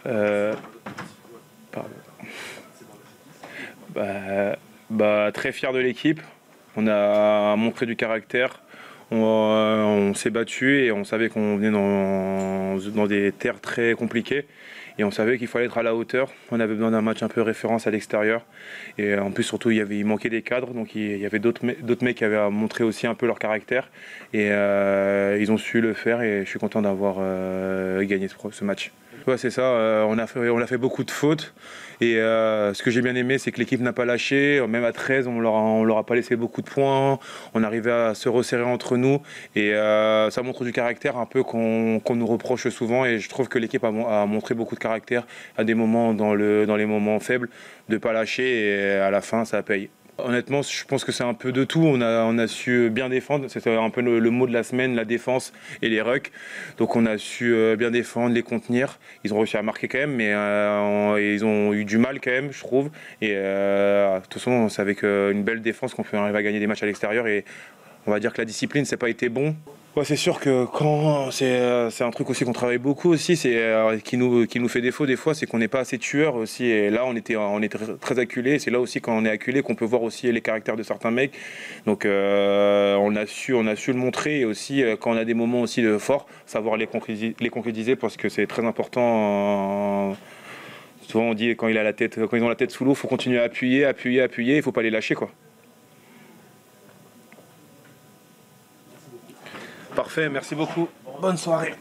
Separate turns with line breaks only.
Euh, pardon. Très fier de l'équipe. On a montré du caractère. On s'est battu et on savait qu'on venait dans des terres très compliquées. Et on savait qu'il fallait être à la hauteur. On avait besoin d'un match un peu référence à l'extérieur. Et en plus, surtout, il manquait des cadres. Donc il y avait d'autres mecs qui avaient montré aussi un peu leur caractère. Et ils ont su le faire. Et je suis content d'avoir gagné ce match. Ouais, c'est ça. On a fait beaucoup de fautes. Et ce que j'ai bien aimé, c'est que l'équipe n'a pas lâché. Même à 13, on leur a pas laissé beaucoup de points. On arrivait à se resserrer entre nous. Et ça montre du caractère un peu qu'on nous reproche souvent. Et je trouve que l'équipe a montré beaucoup de caractère à des moments dans les moments faibles, de ne pas lâcher. Et à la fin, ça paye. Honnêtement, je pense que c'est un peu de tout. On a su bien défendre. C'était un peu le mot de la semaine, la défense et les rucks. Donc on a su bien défendre, les contenir. Ils ont réussi à marquer quand même, mais ils ont eu du mal quand même, je trouve. Et de toute façon, c'est avec une belle défense qu'on peut arriver à gagner des matchs à l'extérieur. Et on va dire que la discipline, c'est pas été bon. Ouais, c'est sûr que quand c'est un truc aussi qu'on travaille beaucoup aussi, c'est qui nous fait défaut des fois, c'est qu'on n'est pas assez tueur aussi. Et là, on était très acculé. C'est là aussi quand on est acculé qu'on peut voir aussi les caractères de certains mecs. Donc on a su le montrer et aussi quand on a des moments aussi de fort, savoir les concrétiser parce que c'est très important. Souvent on dit quand ils ont la tête sous l'eau, il faut continuer à appuyer, il faut pas les lâcher quoi. Parfait, merci beaucoup. Bonne soirée.